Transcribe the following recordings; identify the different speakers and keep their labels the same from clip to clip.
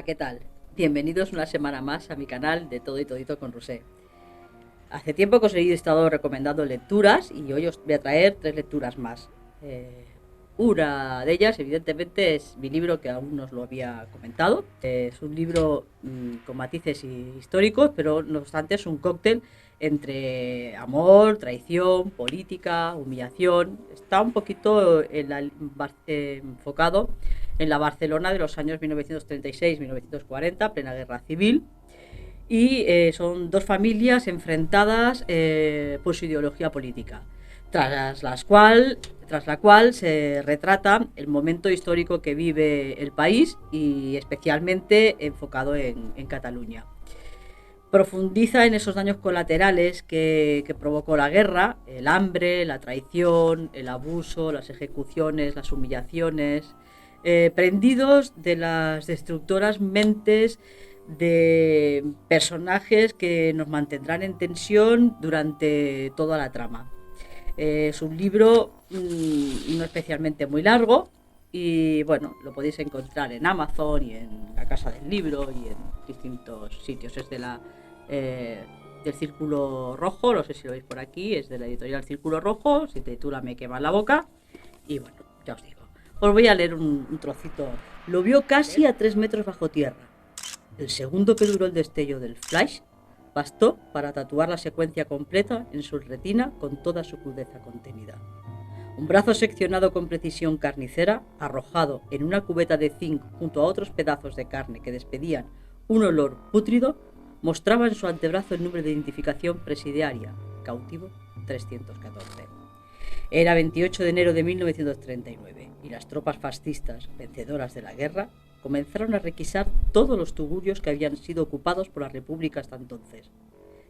Speaker 1: ¿qué tal? Bienvenidos una semana más a mi canal de Todo y Todito con Rosé. Hace tiempo que os he estado recomendando lecturas y hoy os voy a traer 3 lecturas más. Una de ellas, evidentemente, es mi libro que aún no os lo había comentado. Es un libro con matices históricos, pero no obstante es un cóctel entre amor, traición, política, humillación. Está un poquito enfocado en la Barcelona de los años 1936-1940, plena guerra civil. Y son dos familias enfrentadas por su ideología política, tras la cual se retrata el momento histórico que vive el país y especialmente enfocado en Cataluña. Profundiza en esos daños colaterales que provocó la guerra, el hambre, la traición, el abuso, las ejecuciones, las humillaciones, prendidos de las destructoras mentes de personajes que nos mantendrán en tensión durante toda la trama. Es un libro no especialmente muy largo y bueno, lo podéis encontrar en Amazon y en la Casa del Libro y en distintos sitios. Es del Círculo Rojo, no sé si lo veis por aquí, es de la editorial Círculo Rojo, se titula Me quema la boca y bueno, ya os digo. Os voy a leer un trocito. Lo vio casi a 3 metros bajo tierra. El segundo que duró el destello del flash bastó para tatuar la secuencia completa en su retina con toda su crudeza contenida. Un brazo seccionado con precisión carnicera, arrojado en una cubeta de zinc junto a otros pedazos de carne que despedían un olor pútrido, mostraba en su antebrazo el número de identificación presidiaria, cautivo 314. Era 28 de enero de 1939 y las tropas fascistas, vencedoras de la guerra, comenzaron a requisar todos los tugurios que habían sido ocupados por la República hasta entonces.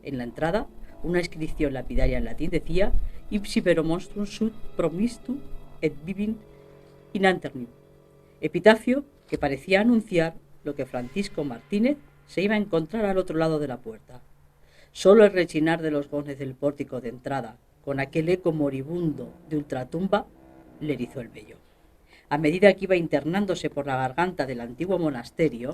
Speaker 1: En la entrada, una inscripción lapidaria en latín decía Ipsi vero monstrum sut promistu et vivint in anternum, epitafio que parecía anunciar lo que Francisco Martínez se iba a encontrar al otro lado de la puerta. Solo el rechinar de los gones del pórtico de entrada, con aquel eco moribundo de ultratumba, le erizó el vello. A medida que iba internándose por la garganta del antiguo monasterio,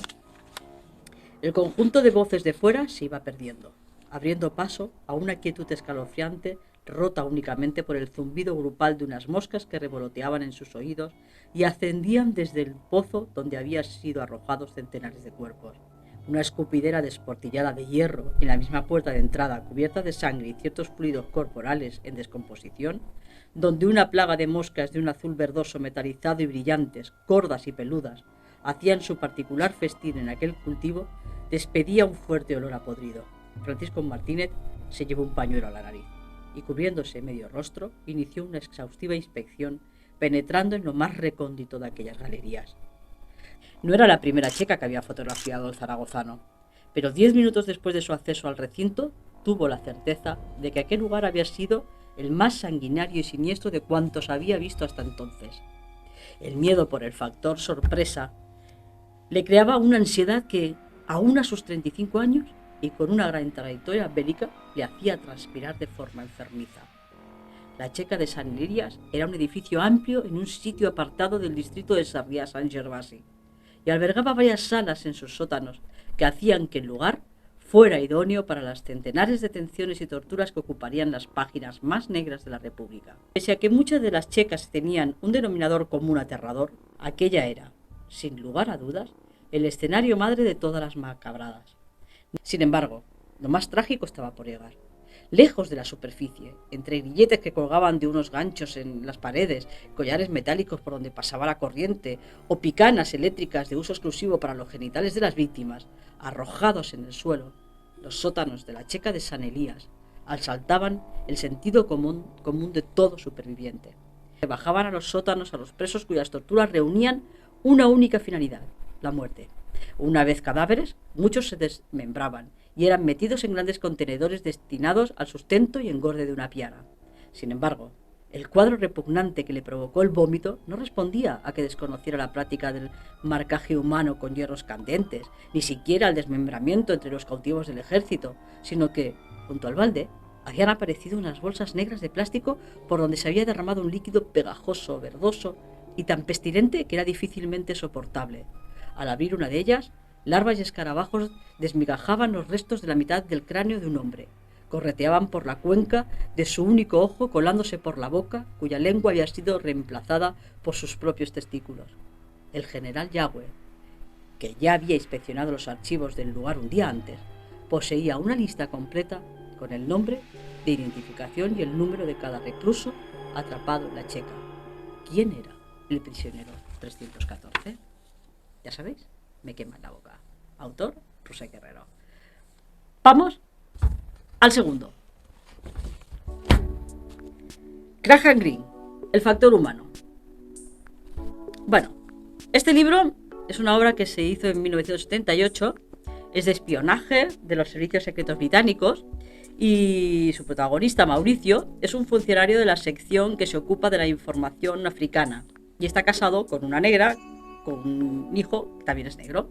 Speaker 1: el conjunto de voces de fuera se iba perdiendo, abriendo paso a una quietud escalofriante rota únicamente por el zumbido grupal de unas moscas que revoloteaban en sus oídos y ascendían desde el pozo donde habían sido arrojados centenares de cuerpos. Una escupidera desportillada de hierro en la misma puerta de entrada, cubierta de sangre y ciertos fluidos corporales en descomposición, donde una plaga de moscas de un azul verdoso metalizado y brillantes, gordas y peludas, hacían su particular festín en aquel cultivo, despedía un fuerte olor a podrido. Francisco Martínez se llevó un pañuelo a la nariz y, cubriéndose medio rostro, inició una exhaustiva inspección, penetrando en lo más recóndito de aquellas galerías. No era la primera checa que había fotografiado el zaragozano, pero 10 minutos después de su acceso al recinto, tuvo la certeza de que aquel lugar había sido el más sanguinario y siniestro de cuantos había visto hasta entonces. El miedo por el factor sorpresa le creaba una ansiedad que, aún a sus 35 años y con una gran trayectoria bélica, le hacía transpirar de forma enfermiza. La Checa de San Lirias era un edificio amplio en un sitio apartado del distrito de Sarriá-Sant Gervasi y albergaba varias salas en sus sótanos que hacían que el lugar fuera idóneo para las centenares de detenciones y torturas que ocuparían las páginas más negras de la República. Pese a que muchas de las checas tenían un denominador común aterrador, aquella era, sin lugar a dudas, el escenario madre de todas las macabradas. Sin embargo, lo más trágico estaba por llegar. Lejos de la superficie, entre grilletes que colgaban de unos ganchos en las paredes, collares metálicos por donde pasaba la corriente, o picanas eléctricas de uso exclusivo para los genitales de las víctimas, arrojados en el suelo, los sótanos de la Checa de San Elías asaltaban el sentido común de todo superviviente. Bajaban a los sótanos a los presos cuyas torturas reunían una única finalidad, la muerte. Una vez cadáveres, muchos se desmembraban y eran metidos en grandes contenedores destinados al sustento y engorde de una piara. Sin embargo, el cuadro repugnante que le provocó el vómito no respondía a que desconociera la práctica del marcaje humano con hierros candentes, ni siquiera al desmembramiento entre los cautivos del ejército, sino que, junto al balde, habían aparecido unas bolsas negras de plástico por donde se había derramado un líquido pegajoso, verdoso y tan pestilente que era difícilmente soportable. Al abrir una de ellas, Larvas y escarabajos desmigajaban los restos de la mitad del cráneo de un hombre. Correteaban por la cuenca de su único ojo, colándose por la boca, cuya lengua había sido reemplazada por sus propios testículos. El general Yagüe, que ya había inspeccionado los archivos del lugar un día antes, poseía una lista completa con el nombre de identificación y el número de cada recluso atrapado en la checa. ¿Quién era el prisionero 314? Ya sabéis, me quema la boca. Autor, Roser Guerrero. Vamos al segundo. Graham Greene, el factor humano. Bueno, este libro es una obra que se hizo en 1978, es de espionaje de los servicios secretos británicos y su protagonista, Mauricio, es un funcionario de la sección que se ocupa de la información africana y está casado con una negra, con un hijo que también es negro.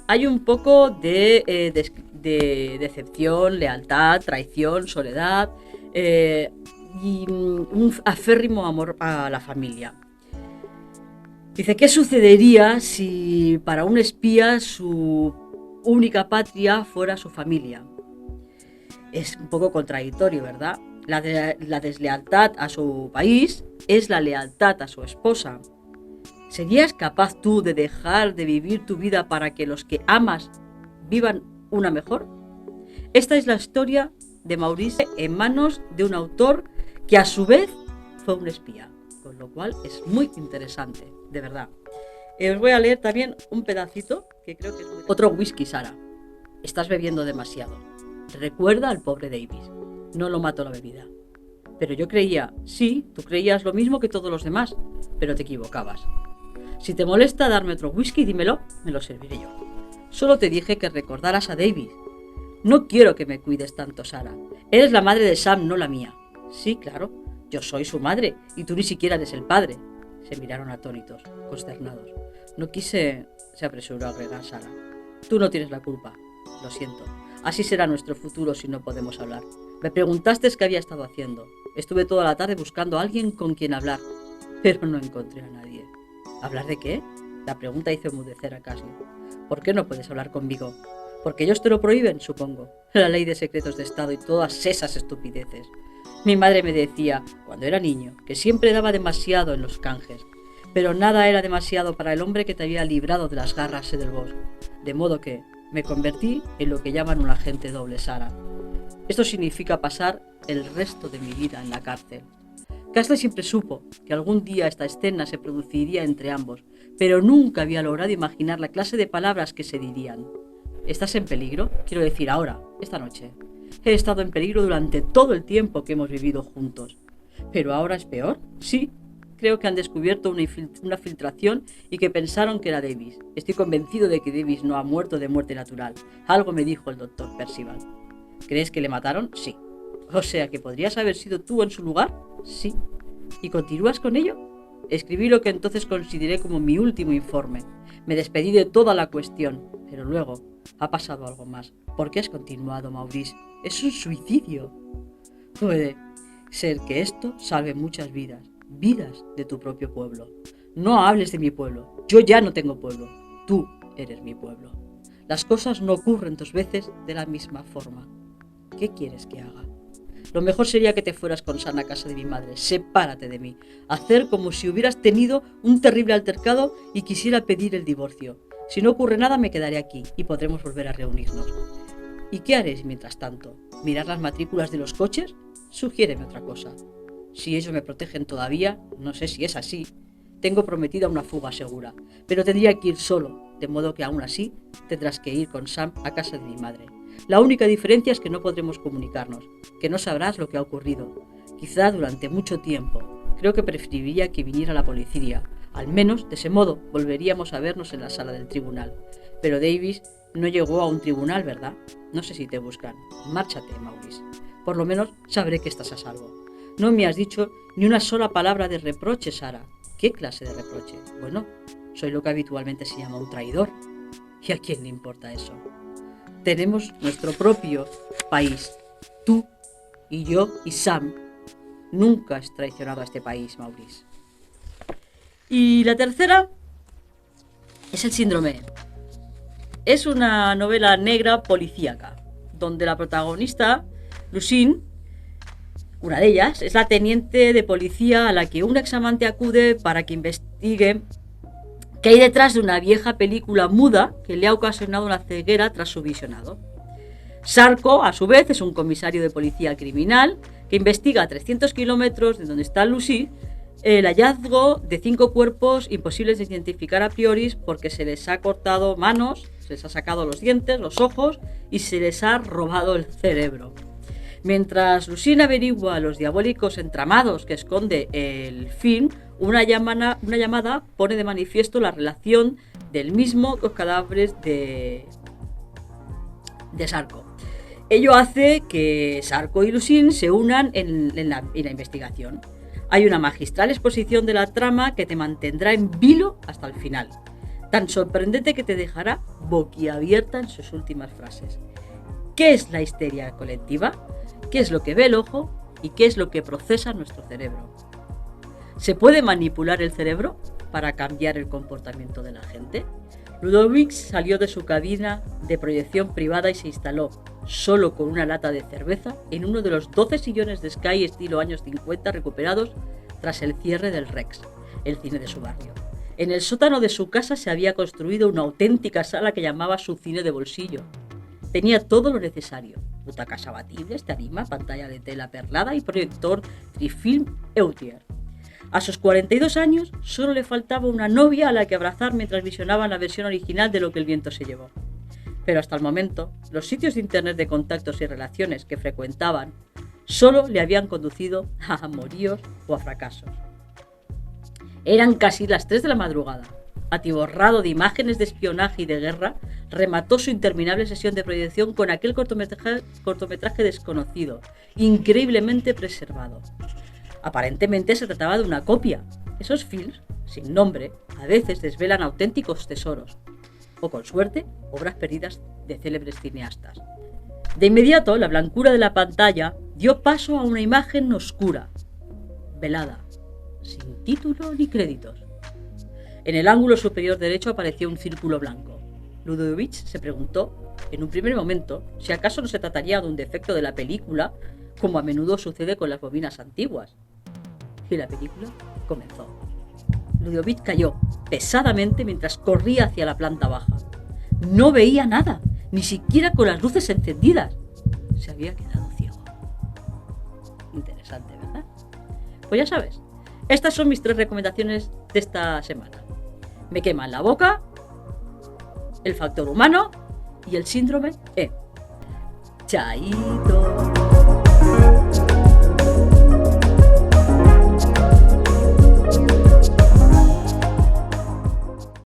Speaker 1: Hay un poco de decepción, lealtad, traición, soledad y un aférrimo amor a la familia. Dice, ¿qué sucedería si para un espía su única patria fuera su familia? Es un poco contradictorio, ¿verdad? La deslealtad a su país es la lealtad a su esposa. ¿Serías capaz tú de dejar de vivir tu vida para que los que amas vivan una mejor? Esta es la historia de Maurice en manos de un autor que a su vez fue un espía, con lo cual es muy interesante, de verdad. Os voy a leer también un pedacito que creo que es muy... Otro whisky, Sara. Estás bebiendo demasiado. Recuerda al pobre Davis. No lo mató la bebida. Pero yo creía, sí, tú creías lo mismo que todos los demás, pero te equivocabas. Si te molesta darme otro whisky, dímelo, me lo serviré yo. Solo te dije que recordaras a Davis. No quiero que me cuides tanto, Sara. Eres la madre de Sam, no la mía. Sí, claro, yo soy su madre y tú ni siquiera eres el padre. Se miraron atónitos, consternados. No quise, se apresuró a agregar Sara. Tú no tienes la culpa. Lo siento. Así será nuestro futuro si no podemos hablar. Me preguntaste qué había estado haciendo. Estuve toda la tarde buscando a alguien con quien hablar, pero no encontré a nadie. ¿Hablar de qué? La pregunta hizo enmudecer a Cassie. ¿Por qué no puedes hablar conmigo? Porque ellos te lo prohíben, supongo. La ley de secretos de Estado y todas esas estupideces. Mi madre me decía, cuando era niño, que siempre daba demasiado en los canjes, pero nada era demasiado para el hombre que te había librado de las garras del bosque. De modo que me convertí en lo que llaman un agente doble, Sara. Esto significa pasar el resto de mi vida en la cárcel. Castle siempre supo que algún día esta escena se produciría entre ambos, pero nunca había logrado imaginar la clase de palabras que se dirían. ¿Estás en peligro? Quiero decir ahora, esta noche. He estado en peligro durante todo el tiempo que hemos vivido juntos. ¿Pero ahora es peor? Sí. Creo que han descubierto una filtración y que pensaron que era Davis. Estoy convencido de que Davis no ha muerto de muerte natural. Algo me dijo el doctor Percival. ¿Crees que le mataron? Sí. O sea, ¿que podrías haber sido tú en su lugar? Sí. ¿Y continúas con ello? Escribí lo que entonces consideré como mi último informe. Me despedí de toda la cuestión, pero luego ha pasado algo más. ¿Por qué has continuado, Maurice? Es un suicidio. Puede ser que esto salve muchas vidas. Vidas de tu propio pueblo. No hables de mi pueblo. Yo ya no tengo pueblo. Tú eres mi pueblo. Las cosas no ocurren dos veces de la misma forma. ¿Qué quieres que haga? Lo mejor sería que te fueras con Sam a casa de mi madre. Sepárate de mí. Hacer como si hubieras tenido un terrible altercado y quisiera pedir el divorcio. Si no ocurre nada, me quedaré aquí y podremos volver a reunirnos. ¿Y qué haréis mientras tanto? ¿Mirar las matrículas de los coches? Sugiéreme otra cosa. Si ellos me protegen todavía, no sé si es así. Tengo prometida una fuga segura, pero tendría que ir solo, de modo que aún así tendrás que ir con Sam a casa de mi madre. La única diferencia es que no podremos comunicarnos, que no sabrás lo que ha ocurrido. Quizá durante mucho tiempo. Creo que preferiría que viniera la policía. Al menos, de ese modo, volveríamos a vernos en la sala del tribunal. Pero Davis no llegó a un tribunal, ¿verdad? No sé si te buscan. Márchate, Maurice. Por lo menos sabré que estás a salvo. No me has dicho ni una sola palabra de reproche, Sara. ¿Qué clase de reproche? Bueno, soy lo que habitualmente se llama un traidor. ¿Y a quién le importa eso? Tenemos nuestro propio país. Tú y yo y Sam. Nunca has traicionado a este país, Maurice. Y la tercera es el síndrome Es una novela negra policíaca, donde la protagonista, Lucine, una de ellas, es la teniente de policía a la que un examante acude para que investigue qué hay detrás de una vieja película muda que le ha ocasionado una ceguera tras su visionado. Sarko, a su vez, es un comisario de policía criminal que investiga a 300 kilómetros de donde está Lucy el hallazgo de 5 cuerpos imposibles de identificar a priori porque se les ha cortado manos, se les ha sacado los dientes, los ojos y se les ha robado el cerebro. Mientras Lucine averigua los diabólicos entramados que esconde el film, una llamada pone de manifiesto la relación del mismo con los cadáveres de Sarko. Ello hace que Sarko y Lucine se unan en la investigación. Hay una magistral exposición de la trama que te mantendrá en vilo hasta el final, tan sorprendente que te dejará boquiabierta en sus últimas frases. ¿Qué es la histeria colectiva? ¿Qué es lo que ve el ojo? ¿Y qué es lo que procesa nuestro cerebro? ¿Se puede manipular el cerebro para cambiar el comportamiento de la gente? Ludovic salió de su cabina de proyección privada y se instaló, solo con una lata de cerveza, en uno de los 12 sillones de Sky estilo años 50 recuperados tras el cierre del Rex, el cine de su barrio. En el sótano de su casa se había construido una auténtica sala que llamaba su cine de bolsillo. Tenía todo lo necesario: butacas abatibles, tarima, pantalla de tela perlada y proyector Trifilm Eutier. A sus 42 años solo le faltaba una novia a la que abrazar mientras visionaban la versión original de Lo que el viento se llevó. Pero hasta el momento, los sitios de internet de contactos y relaciones que frecuentaban solo le habían conducido a amoríos o a fracasos. Eran casi las 3 de la madrugada. Atiborrado de imágenes de espionaje y de guerra, remató su interminable sesión de proyección con aquel cortometraje desconocido, increíblemente preservado. Aparentemente se trataba de una copia. Esos films, sin nombre, a veces desvelan auténticos tesoros, o con suerte, obras perdidas de célebres cineastas. De inmediato, la blancura de la pantalla dio paso a una imagen oscura, velada, sin título ni créditos. En el ángulo superior derecho apareció un círculo blanco. Ludovic se preguntó, en un primer momento, si acaso no se trataría de un defecto de la película, como a menudo sucede con las bobinas antiguas. Y la película comenzó. Ludovic cayó pesadamente mientras corría hacia la planta baja. No veía nada, ni siquiera con las luces encendidas. Se había quedado ciego. Interesante, ¿verdad? Pues ya sabes, estas son mis 3 recomendaciones de esta semana. Me queman la boca, el factor humano y el síndrome E. Chaito.